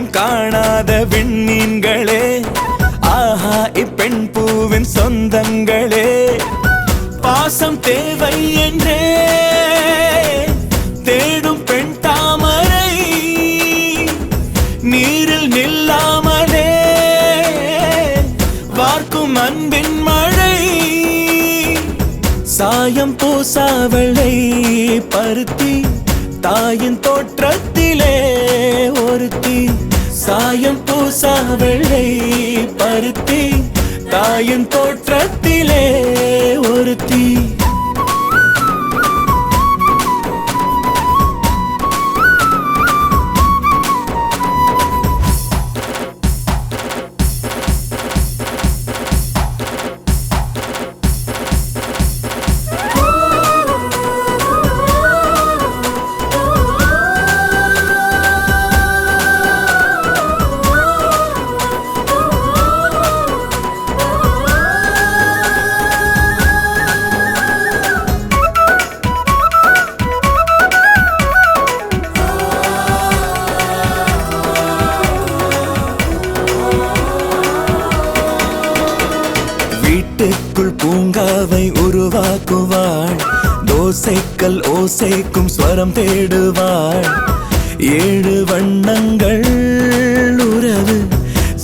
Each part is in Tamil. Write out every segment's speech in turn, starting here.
இனம் காணாத விண்மீன்களே, ஆஹா இப்பெண் பூவின் சொந்தங்களே, பாசம் தேவை என்றே தேடும் பெண் தாமரை, நீரில் நில்லாமலே வார்க்கும் அன்பின் மழை, சாயம் பூசாவளை பருத்தி தாயின் தோற்றத்திலே ஒருத்தி, சாயம் பூசாவளை பருத்தி தாயின் தோற்றத்திலே ஒருத்தி. வீட்டுக்குள் பூங்காவை உருவாக்குவாள், தோசைக்கல் ஓசைக்கும் ஸ்வரம் தேடுவாள், 7 வண்ணங்கள் உறவு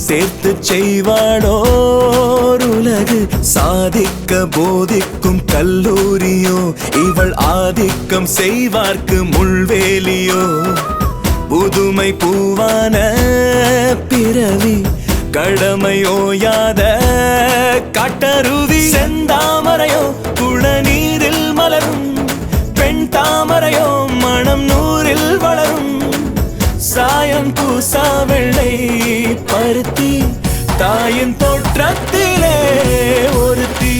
சேர்த்து செய்வாளோர் உலகு, சாதிக்க போதிக்கும் கல்லூரியோ இவள் ஆதிக்கம் செய்வார்க்கு முள்வேலியோ, புதுமை பூவான பிறவி கடமையோயாத காட்டருவி, செந்தாமரையோ குளநீரில் மலரும் பெண் தாமரையோ மனம் நூறில் வளரும், சாயம் பூசா வெள்ளை பருத்தி தாயின் தோற்றத்திலே ஒருத்தி.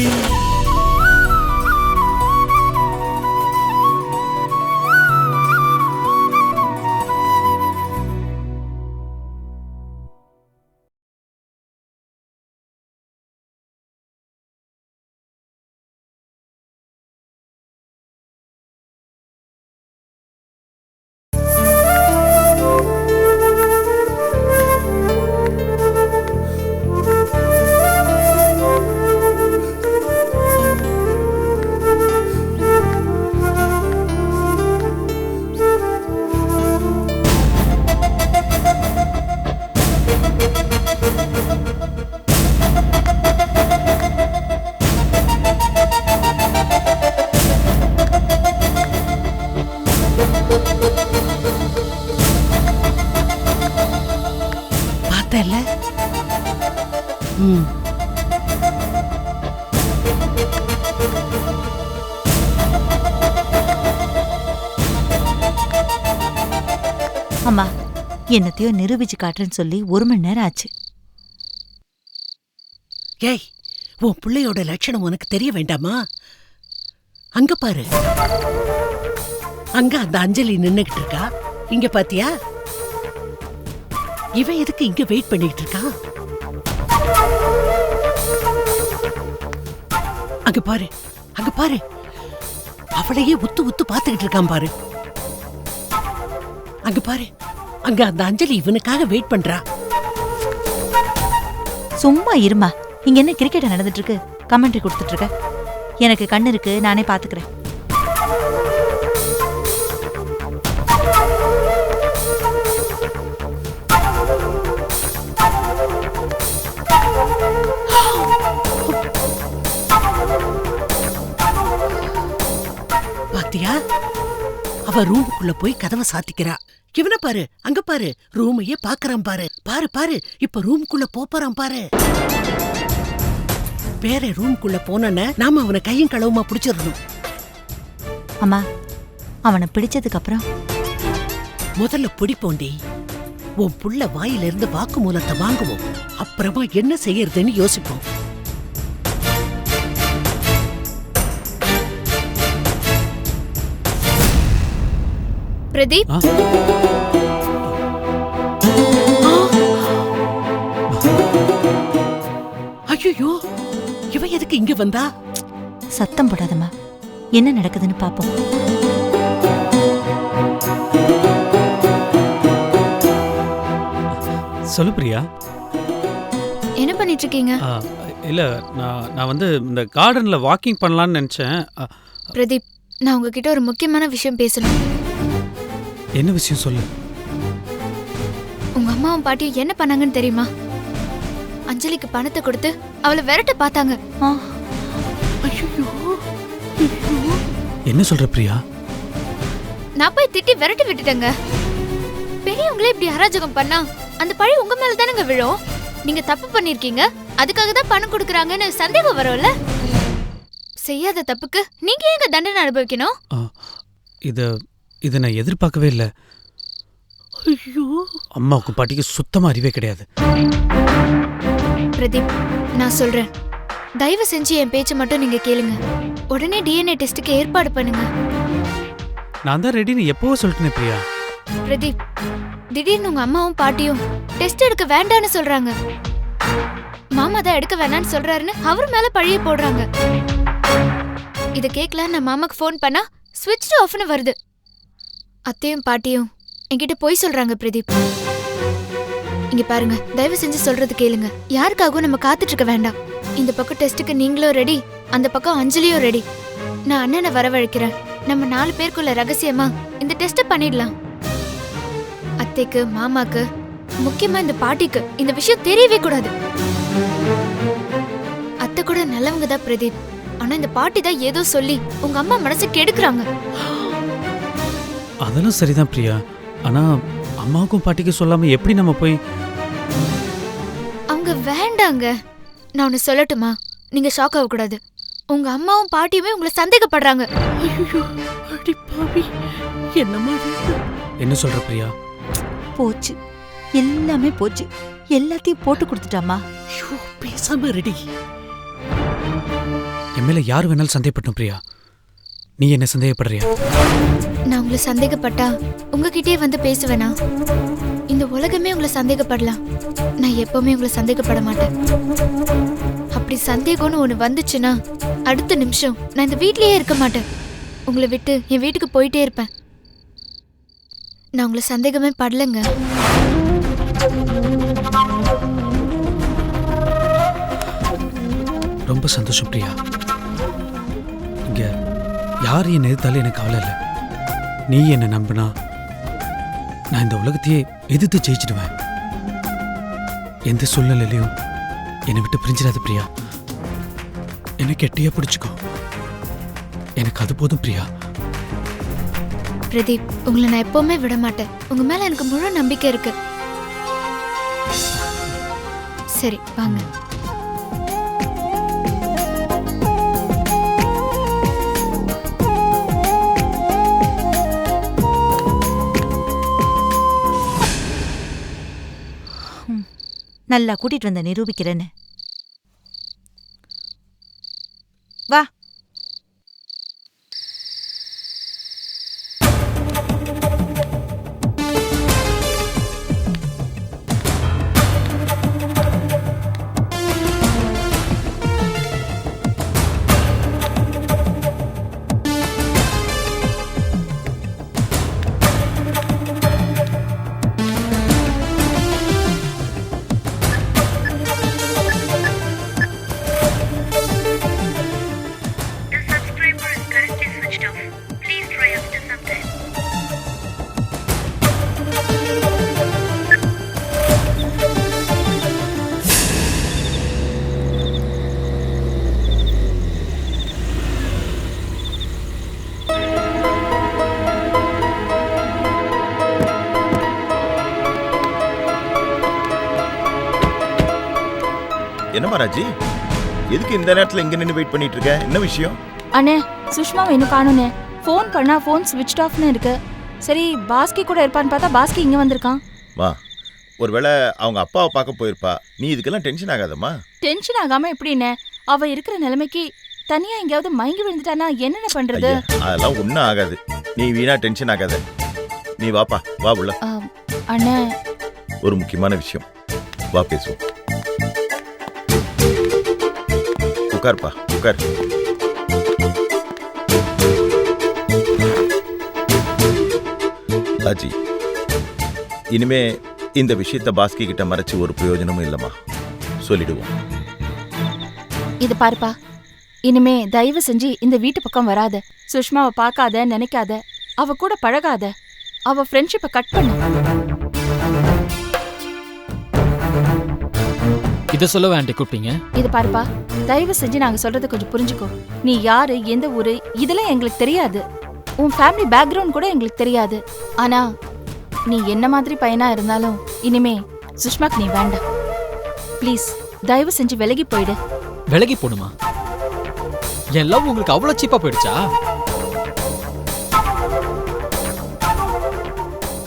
அம்மா, என்னத்தையோ நிரூபிச்சு காட்டுறேன்னு சொல்லி 1 மணி நேரம் ஆச்சு. ஏய், உன் பிள்ளையோட லட்சணம் உனக்கு தெரிய வேண்டாமா? அங்க பாரு, அங்க அந்த அஞ்சலி நின்னுகிட்டு இருக்கா. இங்க பாத்தியா? இவன் எதுக்கு இங்க வெயிட் பண்ணிட்டு இருக்கா? அங்க பாரு, அங்க பாரு, அவளையே உத்து உத்து பாத்துக்கிட்டு இருக்கான் பாரு. அங்க பாரு, அங்க அந்த அஞ்சலி இவனுக்காக வெயிட் பண்றா. சும்மா இருமா. இங்க என்ன கிரிக்கெட் நடந்துட்டு இருக்கு? கமெண்ட்ரி கொடுத்துட்டு இருக்க. எனக்கு கண்ணு இருக்கு, நானே பாத்துக்கிறேன். பாத்தியா, அவ ரூமுக்குள்ள போய் கதவை சாத்திக்கிறா. இவன பாரு, அங்க பாரு, ரூமையே பாக்குறான் பாரு. பாரு பாரு, இப்ப ரூமுக்குள்ள போறான் பாரு. வேற ரூமுக்குள்ள போன நாம அவனை கையும் களவுமா பிடிச்சிடணும். அம்மா, அவனை பிடிச்சதுக்கு அப்புறம் முதல்ல பிடிப்போண்டி. உன் புள்ள வாயிலிருந்து வாக்கு மூலத்தை வாங்குவோம். அப்புறமா என்ன செய்யறதுன்னு யோசிப்போம். பிரதீப், ஐயோ, இவ எதுக்கு இங்க வந்தா? சத்தம் போடாதம்மா, என்ன நடக்குதுன்னு பாப்போம். சொல்லு பிரியா. என்ன பண்ணிட்டு இருக்கீங்க? இல்லை, நான் வந்து இந்த கார்டனில் வாக்கிங் பண்ணலான்னு நினச்சேன். பிரதீப், நான் உங்ககிட்ட ஒரு முக்கியமான விஷயம் பேசணும். என்ன விஷயம் சொல்லு. உங்க அம்மாவும் பாட்டியும் என்ன பண்ணாங்கன்னு தெரியுமா? அஞ்சலிக்கு பணத்தை கொடுத்து அவளை விரட்ட பார்த்தாங்க. என்ன சொல்ற பிரியா? நான் போய் திட்டி விரட்டி விட்டுட்டேங்க. பெரியவங்களே இப்படி அராஜகம் பண்ணா அந்த பழி உங்க மேல தானங்க விழும். நீங்க தப்பு பண்ணிருக்கீங்க, அதுக்காக தான் பணம் கொடுக்கறாங்கன்னு சந்தேகம் வரும்ல. செய்யாத தப்புக்கு நீங்க ஏங்க தண்டனை அனுபவிக்கணும்? இதை நான் எதிர்பார்க்கவே இல்லை. அம்மாவுக்கு பாட்டிக்கு சுத்தமா அறிவே கிடையாது. பிரதீப், நான் சொல்றேன், தயவு செஞ்சு என் பேச்ச மட்டும் நீங்க கேளுங்க. உடனே டிஎன்ஏ டெஸ்டுக்கு ஏற்பாடு பண்ணுங்க. நான் தான் ரெடின்னு எப்பவோ சொல்லிட்டேன் பிரியா. பிரதீப், திடீர்னு உங்க அம்மாவும் பாட்டியும் டெஸ்ட் எடுக்க வேண்டான்னு சொல்றாங்க. மாமா தான் எடுக்க வேணான்னு சொல்றாருன்னு அவர் மேல பழிய போடுறாங்க. இத கேட்கலாம் நான் மாமாக்கு ஃபோன் பண்ணா ஸ்விட்ச் ஆஃப்னு வருது. அத்தையும் பாட்டியும் என்கிட்ட போய் சொல்றாங்க. பிரதீப், இங்க பாருங்க, தயவு செஞ்சு சொல்றது கேளுங்க. யாருக்காகவும் நம்ம காத்துட்டு இருக்க வேண்டாம். இந்த பக்கம் டெஸ்ட்டுக்கு நீங்களும் ரெடி, அந்த பக்கம் அஞ்சலியும் ரெடி. நான் அண்ணனை வரவழைக்கிறேன். நம்ம 4 பேருக்குள்ள ரகசியமா இந்த டெஸ்ட பண்ணிடலாம். அத்தைக்கு, மாமாக்கு, முக்கியமா இந்த பாட்டிக்கு இந்த விஷயம் தெரியவே கூடாது. அத்தை கூட நல்லவங்க தான் பிரதீப். ஆனா இந்த பாட்டி தான் ஏதோ சொல்லி உங்க அம்மா மனசை கெடுக்குறாங்க. அதெல்லாம் சரிதான் பிரியா. ஆனா அம்மாவுக்கும் பாட்டிக்கும் சொல்லாம எப்படி நம்ம போய்? அவங்க வேண்டாங்க. நான் ஒன்னு சொல்லட்டுமா? நீங்க ஷாக் ஆக கூடாது. உங்க அம்மாவும் பாட்டியுமே உங்களை சந்தேகப்படுறாங்க. என்ன சொல்ற பிரியா? போச்சு, எல்லாமே போச்சு. எல்லாத்தையும் போட்டு கொடுத்துட்டாமா. பேசாம ரெடி. என் மேல யார் வேணாலும் சந்தேகப்பட்டோம் பிரியா. நீ என்ன சந்தேகப்படுறியா? நான் உங்களை சந்தேகப்பட்டா உங்ககிட்டயே வந்து பேசுவேனா? இந்த உலகமே உங்களை சந்தேகப்படலாம். நான் எப்பவுமே உங்களை சந்தேகப்பட மாட்டேன். அப்படி சந்தேகம்னு ஒண்ணு வந்துச்சுன்னா அடுத்த நிமிஷம் நான் இந்த வீட்லயே இருக்க மாட்டேன். உங்களை விட்டு என் வீட்டுக்கு போயிட்டே இருப்பேன். நான் உங்களை சந்தேகமே படலங்க. ரொம்ப சந்தோஷம் பிரியா. இங்க யார் என்ன எதிர்த்தாலும் எனக்கு கவலை இல்லை. நீ என்ன நம்பினா நான் இந்த உலகத்தையே எதிர்த்து ஜெயிச்சிடுவேன். எந்த சூழ்நிலையிலையும் என்னை விட்டு பிரிஞ்சிடாத பிரியா. என்னை கெட்டியா பிடிச்சுக்கோ. எனக்கு அது போதும் பிரியா. பிரதீப், உங்களை நான் எப்பவுமே விட மாட்டேன். உங்க மேல எனக்கு முழு நம்பிக்கை இருக்கு. சரி, வாங்க. நல்லா கூட்டிட்டு வந்த நிரூபிக்கிறேன்னு. வா. என்ன மராஜி, எதுக்கு இந்த நேரத்துல இங்க நின்னு வெயிட் பண்ணிட்டு இருக்க? என்ன விஷயம்? அண்ணே, சுஷ்மாவை இன்னும் காணுனே. ஃபோன் பண்ணா ஃபோன் ஸ்விட்ச் ஆஃப்னு இருக்கு. சரி, பாஸ்கி கூட இருப்பான்னு பார்த்தா பாஸ்கி இங்க வந்திருக்கான். வா, ஒருவேளை அவங்க அப்பாவை பார்க்க போயிருப்பா. நீ இதுக்கெல்லாம் டென்ஷன் ஆகாதம்மா. டென்ஷன் ஆகாம எப்படின்னு? அவ இருக்கிற நிலைமைக்கு தனியா எங்கேயாவது மயங்கி விழுந்துட்டானா என்னென்ன பண்றது? அதெல்லாம் ஒன்றும் ஆகாது. நீ வீணா டென்ஷன் ஆகாத. நீ வாப்பா, வா உள்ள. அண்ணே, ஒரு முக்கியமான விஷயம். வா பேசுவோம். உட்கார்ப்பா, உட்கார். ராஜி, இனிமே இந்த விஷயத்த பாஸ்கி கிட்ட மறைச்சு ஒரு பிரயோஜனமும் இல்லம்மா. சொல்லிடுவோம். இது பாருப்பா, இனிமே தயவு செஞ்சு இந்த வீட்டு பக்கம் வராத. சுஷ்மாவை பார்க்காத, நினைக்காத, அவ கூட பழகாத. அவ ஃப்ரெண்ட்ஷிப்பை கட் பண்ணு. இத சொல்ல ஆண்டி கூப்பிட்டீங்க? இது பாருப்பா, தயவு செஞ்சு நாங்க சொல்றதை கொஞ்சம் புரிஞ்சுக்கோ. நீ யாரு, எந்த ஊரு, இதெல்லாம் எங்களுக்கு தெரியாது. உன் ஃபேமிலி பேக்ரவுண்ட் கூட எங்களுக்கு தெரியாது. ஆனா நீ என்ன மாதிரி பையனா இருந்தாலும் இனிமே சுஷ்மாக்கு நீ வேண்டாம். ப்ளீஸ் தயவு செஞ்சு விலகி போயிடு. விலகி போணுமா? என் லவ் உங்களுக்கு அவ்வளவு சீப்பா போயிடுச்சா?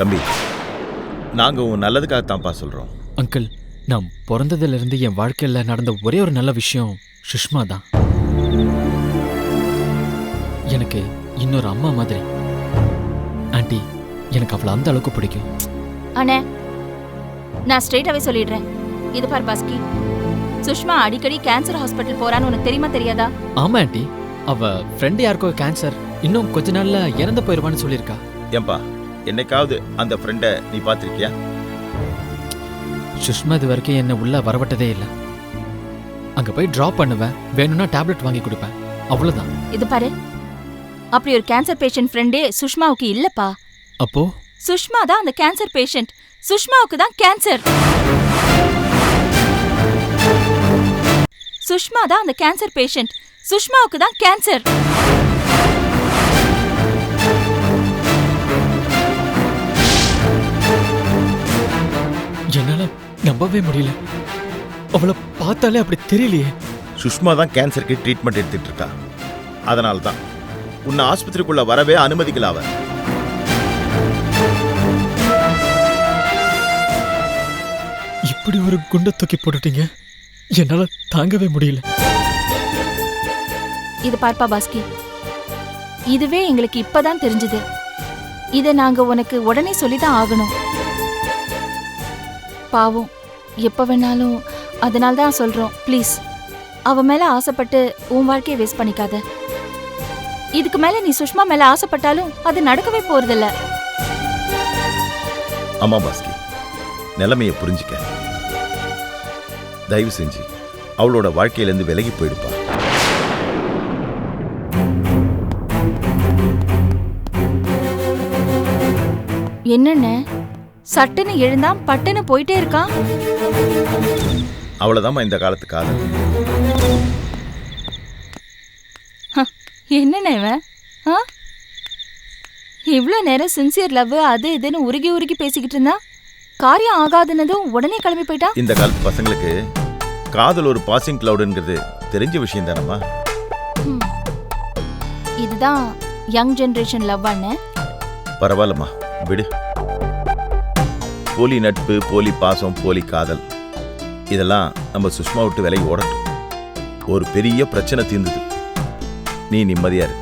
தம்பி, நாங்க உன் நல்லதுக்காகத்தான்ப்பா சொல்றோம். அங்கிள், நான் பிறந்ததுல இருந்து என் வாழ்க்கையில நடந்த ஒரே ஒரு நல்ல விஷயம் சுஷ்மா தான். எனக்கு இன்னொரு அம்மா மாதிரி. ஆண்டி, எனக்கு அவளை அந்த அளவுக்கு பிடிக்கும். அண்ணே, நான் ஸ்ட்ரெயிட்டாவே சொல்லிடுறேன். இது பார் பாஸ்கி, சுஷ்மா அடிக்கடி கேன்சர் ஹாஸ்பிட்டல் போறான்னு உனக்கு தெரியுமா தெரியாதா? ஆமா ஆண்டி, அவ ஃப்ரெண்டு யாருக்கோ கேன்சர், இன்னும் கொஞ்ச நாள்ல இறந்து போயிருவான்னு சொல்லியிருக்கா. ஏன்பா, என்னைக்காவது அந்த ஃப்ரெண்டை நீ பார்த்திருக்கியா? சுஷ்மா இது வரைக்கும் என்ன உள்ள வரவிட்டதே இல்லை. அங்க போய் டிராப் பண்ணுவேன், வேணும்னா டேப்லெட் வாங்கி கொடுப்பேன், அவ்வளவுதான். இது பாரு, அப்படி ஒரு கேன்சர் பேஷண்ட் ஃப்ரெண்டே சுஷ்மாவுக்கு இல்லப்பா. அப்போ சுஷ்மா தான் அந்த கேன்சர் பேஷண்ட். சுஷ்மாவுக்கு தான் கேன்சர். சுஷ்மா தான் அந்த கேன்சர் பேஷண்ட். சுஷ்மாவுக்கு தான் கேன்சர். என்னால நம்பவே முடியல. அவளை பார்த்தாலே அப்படி தெரியலையே. சுஷ்மா தான் கேன்சருக்கு ட்ரீட்மெண்ட் எடுத்துட்டு இருக்கா. அதனால தான் உன்னை ஆஸ்பத்திரிக்குள்ள வரவே அனுமதிக்கல அவ. இப்படி ஒரு குண்டை தூக்கி போட்டுட்டீங்க, என்னால தாங்கவே முடியல. இது பார்ப்பா பாஸ்கி, இதுவே எங்களுக்கு இப்பதான் தெரிஞ்சது. இதை நாங்க உனக்கு உடனே சொல்லிதான் ஆகணும். பாவம், எப்ப வேணாலும். அதனால தான் சொல்றோம், ப்ளீஸ் அவ மேல ஆசைப்பட்டு உன் வாழ்க்கையை வேஸ்ட் பண்ணிக்காத. இதுக்கு மேல நீ சுஷ்மா மேல ஆசைப்பட்டாலும் அது நடக்கவே போறதில்ல. ஆமா பாஸ்கி, நிலைமையை புரிஞ்சுக்க. தயவு செஞ்சு அவளோட வாழ்க்கையிலேருந்து விலகி போயிடுப்பா. என்னென்ன சட்டுன்னு எழுந்தான் பட்டுன்னு போயிட்டே இருக்கான்? அவ்வளவுதாம்மா இந்த காலத்து காதல். என்னென்ன இவன்? இவ்ளோ நேரம் சின்சியர் லவ் அது இதுன்னு உருகி உருகி பேசிக்கிட்டு இருந்தா, காரியம் ஆகாதுன்னதும் உடனே கிளம்பி போயிட்டா. இந்த காலத்து பசங்களுக்கு காதல் ஒரு பாசிங் கிளவுடுங்கிறது தெரிஞ்ச விஷயம் தானம்மா. இதுதான் யங் ஜெனரேஷன் லவ் அண்ணே. பரவாயில்லம்மா, விடு. போலி நட்பு, போலி பாசம், போலி காதல், இதெல்லாம் நம்ம சுஷ்மா விட்டு விலகி ஓடட்டும். ஒரு பெரிய பிரச்சனை தீர்ந்தது, நீ நிம்மதியா இரு.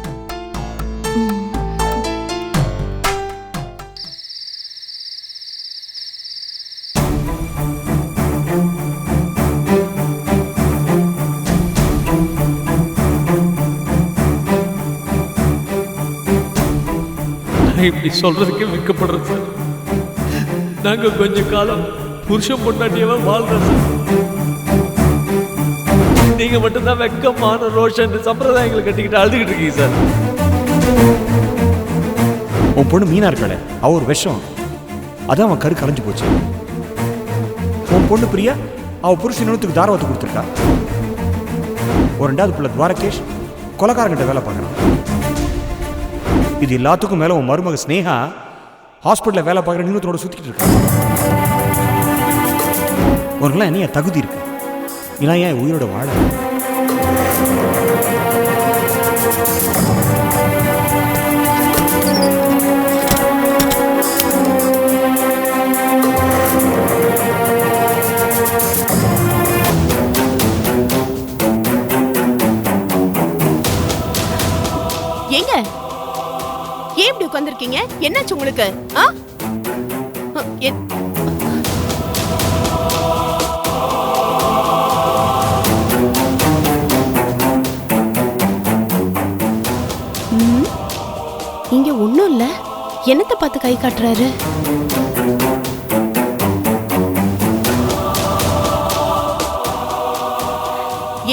இப்படி சொல்றதுக்கு வெட்கப்படுறேன் சார். நாங்க கொஞ்ச காலம் புருஷன் பொண்டாட்டியவா வாழ்றோம் சார். நீங்க மட்டும்தான் வெக்கமான ரோஷன் சம்பிரதாயங்களை கட்டிக்கிட்டு அழுதுகிட்டு இருக்கீங்க சார். உன் பொண்ணு மீனா இருக்காளே, அவ ஒரு விஷம். அதான் அவன் கரு கரைஞ்சு போச்சு. உன் பொண்ணு பிரியா, அவ புருஷன் இன்னொருத்துக்கு தாரவாத்து கொடுத்துருக்கா. ஒரு 2வது பிள்ளை துவாரகேஷ் கொலைக்காரங்கிட்ட வேலை பார்க்கறான். இது எல்லாத்துக்கும் மேல உன் மருமக ஸ்னேகா ஹாஸ்பிட்டல்ல வேலை பார்க்குற இன்னொருத்தரோட சுத்திக்கிட்டு இருக்கா. உனக்குலாம் என்ன தகுதி இருக்கு? இதெல்லாம் ஏன் உயிரோட வாழ? ஏங்க, ஏன் இப்படி உட்கார்ந்திருக்கீங்க? என்னாச்சு உங்களுக்கு? இங்க ஒண்ணும் இல்ல. என்னத்தை பார்த்து கை காட்டுறாரு?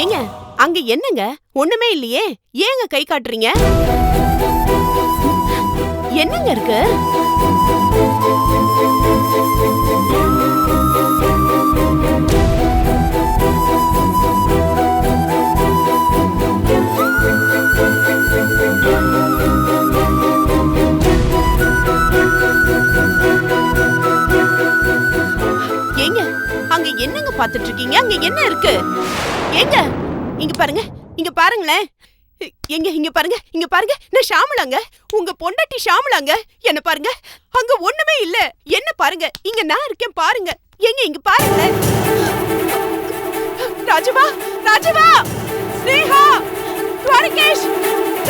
ஏங்க அங்க என்னங்க ஒண்ணுமே இல்லையே, ஏங்க கை காட்டுறீங்க? என்னங்க இருக்கு? ஏங்க அங்க என்னங்க பாத்துட்டு இருக்கீங்க? அங்க என்ன இருக்கு? ஏங்க இங்க பாருங்க, இங்க பாருங்களேன். எங்க இங்க பாருங்க, இங்க பாருங்க, நான் ஷாமலாங்க, உங்க பொண்டாட்டி ஷாமலாங்க. என்ன பாருங்க, அங்க ஒண்ணுமே இல்ல. என்ன பாருங்க, இங்க நான் இருக்கேன் பாருங்க. எங்க இங்க பாருங்களேன். ராஜவா, ராஜவா, ஸ்னேகா, துவாரகேஷ்,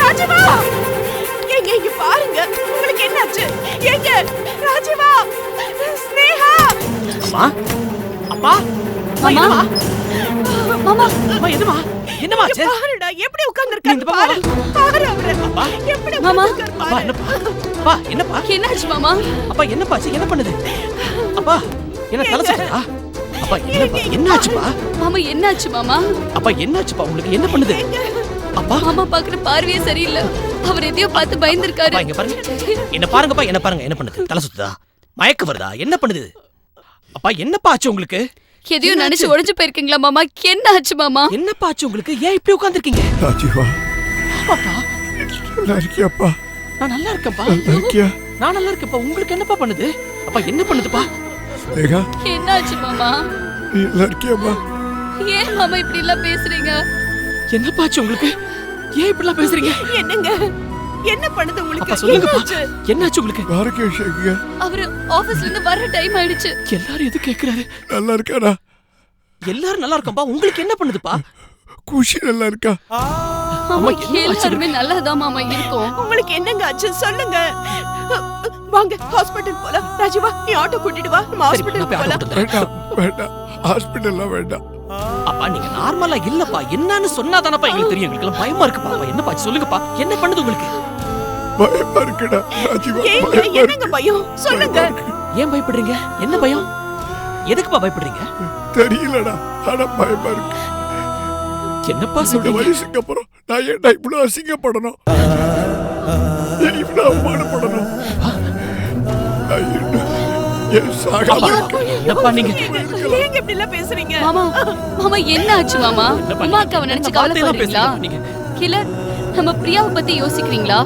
ராஜவா, எங்க இங்க பாருங்க. உங்களுக்கு என்னாச்சு? எங்க ராஜவா, ஸ்னேகா. அம்மா, அப்பா, மாமா, மாமா, அம்மா, என்னம்மா, என்னமாச்சு? பாருடா எப்படி உட்கார்ந்திருக்காரு பாரு. பாரு அவரை எப்படி மாமா. உட்கார்ந்திருக்காரு அப்பா, பாரு. என்னப்பா, அப்பா, என்னப்பா, என்னாச்சு மாமா? அப்பா, என்னப்பாச்சு, என்ன பண்ணுது? அப்பா, என்ன தலை சுத்துதா? அப்பா, என்னப்பா, என்னாச்சுப்பா? மாமா என்னாச்சு மாமா? அப்பா, என்னாச்சுப்பா, உங்களுக்கு என்ன பண்ணுது? அப்பா, மாமா பாக்குற பார்வையே சரியில்லை. அவர் எதையோ பார்த்து பயந்துருக்காரு. அப்பா, இங்க பாருங்க, என்ன பாருங்கப்பா, என்ன பாருங்க, என்ன பண்ணுது? தலை சுத்துதா? மயக்க வருதா? என்ன பண்ணுது? அப்பா, என்னப்பா ஆச்சு உங்களுக்கு? எதையோ நினைச்சு உடைஞ்சு போயிருக்கீங்களா மாமா? என்ன ஆச்சு மாமா? என்னப்பா ஆச்சு உங்களுக்கு? ஏன் இப்படி உட்கார்ந்திருக்கீங்க? ராஜீவா, அப்பா, நல்லா இருக்கியாப்பா? நான் நல்லா இருக்கேன்ப்பா. நல்லா இருக்கியா? நான் நல்லா இருக்கேன்ப்பா. உங்களுக்கு என்னப்பா பண்ணுது? அப்பா, என்ன பண்ணுதுப்பா? ஸ்னேகா, என்னாச்சு மாமா? நீ நல்லா இருக்கியாப்பா? ஏன் மாமா இப்படி எல்லாம் பேசுறீங்க? என்னப்பா ஆச்சு உங்களுக்கு? ஏன் இப்படி எல்லாம் பேசுறீங்க? என்னங்க என்ன பண்ணுது அப்பா, உங்களுக்கு? சொல்லுங்கப்பா, என்னாச்சு? என்னாச்சு உங்களுக்கு? துவாரகேஷ் எங்க? அவரு ஆபீஸ்ல இருந்து வர டைம் ஆயிடுச்சு. எல்லாரும் எது கேக்குறாரு? நல்லா இருக்காடா? எல்லாரும் நல்லா இருக்கோம்பா. உங்களுக்கு என்ன பண்ணுதுப்பா? குஷி நல்லா இருக்கா? மாமா என்ன ஆச்சு? எல்லாருமே நல்லாதான் மாமா இருக்கும். உங்களுக்கு என்னங்க ஆச்சு சொல்லுங்க. வாங்க ஹாஸ்பிடல் போலாம். ராஜீவா நீ ஆட்டோ கூட்டிட்டு வா, நம்ம சரி, நான் ஹாஸ்பிடல் போய் ஆட்டோ போலாம். கொடுத்துறேன். வேண்டாம் வேண்டாம், ஹாஸ்பிட்டல்லாம் வேண்டாம். அப்பா, நீங்க நார்மலா இல்லப்பா. என்னன்னு சொன்னாதானப்பா எங்களுக்கு தெரியும். எங்களுக்கு பயமா இருக்குப்பா. அப்பா, என்னப்பா ஆச்சு? சொல்லுங்கப்பா, என்ன பண்ணுது உங்களுக்கு? பயமா இருக்குடா ராஜீவா, ஏங்க பயமா என்னங்க இருக்கு. பயம் சொல்லுங்க. ஏன் பயப்படுறீங்க? என்ன பயம்? எதுக்குப்பா பயப்படுறீங்க? தெரியலடா, ஆனா பயமா இருக்கு. என்னப்பா இந்த சொல்றீங்க? வயசுக்கு அப்புறம் நான் ஏன்டா இவ்வளவு அசிங்கப்படணும்? ஏன் இவ்வளவு அவமானப்படணும்? நான் இன்னும் ஏன் சாகாம இருக்கேன்? என்னப்பா நீங்க? ஏங்க இப்படி எல்லாம் பேசுறீங்க? மாமா மாமா என்ன ஆச்சு மாமா? உமாக்காவை நினைச்சு கவலைப்படுறீங்களா? இல்ல நம்ம பிரியாவை பத்தி யோசிக்கிறீங்களா?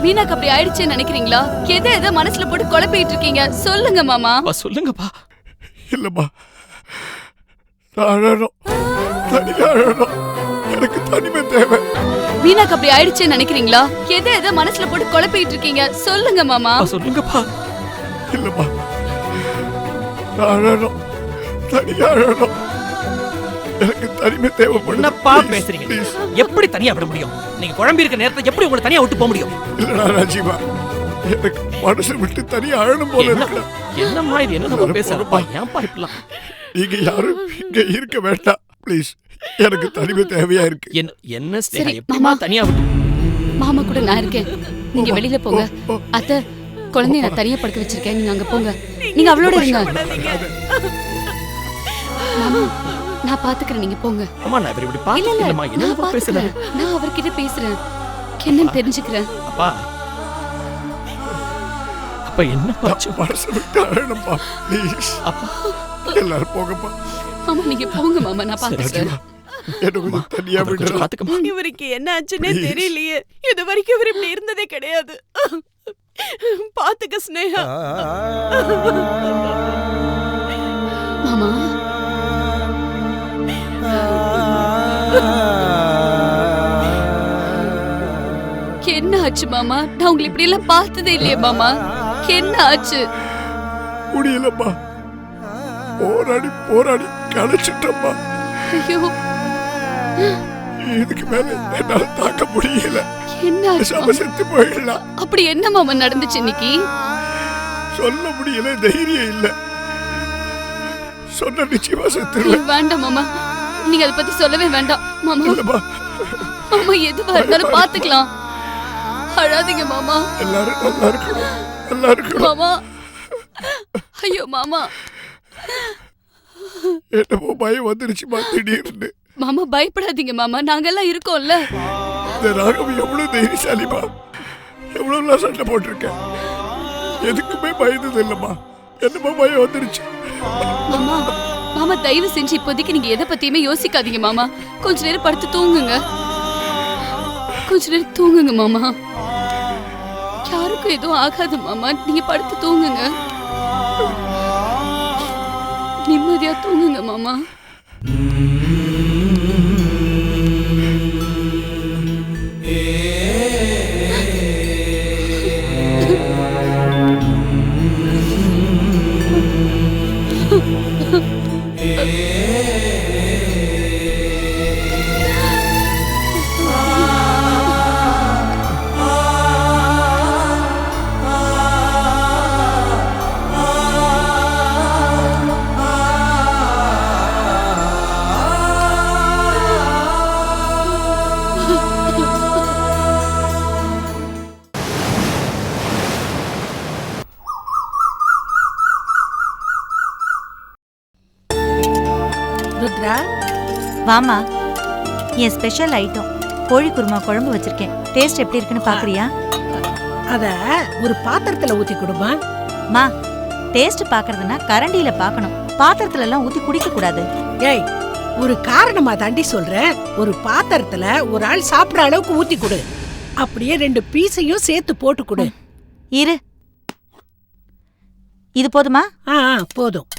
மீனாக்கு அப்படி ஆயிடுச்சுன்னு நினைக்கிறீங்களா? எதை மனசுல போட்டு குழப்பிட்டு இருக்கீங்க? சொல்லுங்க மாமா. சொல்லுங்கப்பா. இல்லம்மா, நான் அழணும், தனியா அழணும். எனக்கு தனிமை தேவை. மீனாக்கு அப்படி ஆயிடுச்சுன்னு நினைக்கிறீங்களா? எதை மனசுல போட்டு குழப்பிட்டு இருக்கீங்க? சொல்லுங்க மாமா. சொல்லுங்கப்பா. இல்லம்மா, நான் அழணும், தனியா அழணும். எனக்கு தனிமை தேவைப்படுது. என்னப்பா Please, பேசுறீங்க? please. எப்படி தனியா விட முடியும்? நீங்க குழம்பி இருக்க நேரத்துல எப்படி உங்களை தனியா விட்டு போக முடியும்? இல்லடா ராஜீவா, எனக்கு மனசு விட்டு தனியா அழணும் போல இருக்குடா. என்னம்மா இது? என்ன பேசுறப்பா? ஏன்பா இப்படிலாம்? நீங்க யாரும் இங்க இருக்க வேண்டாம் ப்ளீஸ். எனக்கு தனிமை தேவையா இருக்கு. என்ன ஸ்னேகா, சரி, எப்படிமா மாமா. தனியா விட்டு? மாமா கூட நான் இருக்கேன். நீங்க வெளியில போங்க. அத்தை, குழந்தைய நான் தனியா படுக்க வச்சிருக்கேன். நீங்க அங்க போங்க. நீங்க அவளோட இருங்க. மாமா, நான் பாத்துக்கிறேன். நீங்க போங்க. அம்மா, நான் இப்படி இல்ல பாத்து இல்ல, இல்லம்மா. நான் என்னப்பா பாத்துக்கிறேன். பேசுறேன்? நான் அவர்கிட்ட பேசுறேன். என்னன்னு தெரிஞ்சுக்கிறேன். அப்பா, அப்பா என்னப்பா ஆச்சு? மனசு விட்டு அழணும்பா ப்ளீஸ். அப்பா, எல்லாரும் போங்கப்பா. மாமா நீங்க போங்க மாமா, நான் பாத்துக்கிறேன். என்ன கொஞ்சம் தனியா அவரை கொஞ்சம் விடுறா. பாத்துக்கம்மா. இவருக்கு என்ன ஆச்சுன்னே Please. தெரியலையே. இது வரைக்கும் இவர் இப்படி இருந்ததே கிடையாது. பாத்துக்க ஸ்னேகா. மாமா என்ன ஆச்சு மாமா? நான் உங்களை இப்படி எல்லாம் பார்த்ததே இல்லையே மாமா. என்ன ஆச்சு? முடியலம்மா, போராடி போராடி களைச்சிட்டம்மா. ஐயோ, இதுக்கு மேல என்னால தாக்க முடியல. என்ன ஆச்சு பேசாம மாமா? செத்து போயிடலாம். அப்படி என்ன மாமா நடந்துச்சு இன்னைக்கு? சொல்ல முடியல, தைரியம் இல்ல. சொன்ன நிச்சயமா செத்துருவேன். வேண்டாம் மாமா, நீங்க அதை பத்தி சொல்லவே வேண்டாம் மாமா. இல்லம்மா, மாமா எதுவா இருந்தாலும் பாத்துக்கலாம். அழாதீங்க மாமா. எல்லாரும் நல்லா இருக்கணும், நல்லா இருக்கணும். மாமா, ஐயோ மாமா. என்னமோ பயம் வந்துருச்சுமா திடீர்னு. மாமா பயப்படாதீங்க மாமா, நாங்கெல்லாம் இருக்கோம்ல. இந்த ராகவி எவ்வளவு தைரியசாலிமா, எவ்வளவுலாம் சண்டை போட்டிருக்கேன், எதுக்குமே பயந்தது இல்லம்மா. என்னமா பயம் வந்துருச்சு. மாமா மாமா தயவு செஞ்சு இப்போதைக்கு நீங்க எதை பத்தியுமே யோசிக்காதீங்க மாமா. கொஞ்ச நேரம் படுத்து தூங்குங்க, கொஞ்ச நேரம் தூங்குங்க மாமா. யாருக்கும் எதுவும் ஆகாது மாமா, நீங்க படுத்து தூங்குங்க, நிம்மதியா தூங்குங்க மாமா. ருத்ரா, வாமா, என் ஸ்பெஷல் ஐட்டம் கோழி குருமா குழம்பு வச்சிருக்கேன். டேஸ்ட் எப்படி இருக்குன்னு பாக்குறியா? அத ஒரு பாத்திரத்துல ஊத்தி கொடுமா. மா, டேஸ்ட் பாக்குறதுன்னா கரண்டியில பாக்கணும், பாத்திரத்துல எல்லாம் ஊத்தி குடிக்க கூடாது. ஏய், ஒரு காரணமா தாண்டி சொல்றேன். ஒரு பாத்திரத்துல ஒரு ஆள் சாப்பிடுற அளவுக்கு ஊத்தி கொடு. அப்படியே 2 பீஸையும் சேர்த்து போட்டு கொடு. இரு, இது போதுமா? போதும்.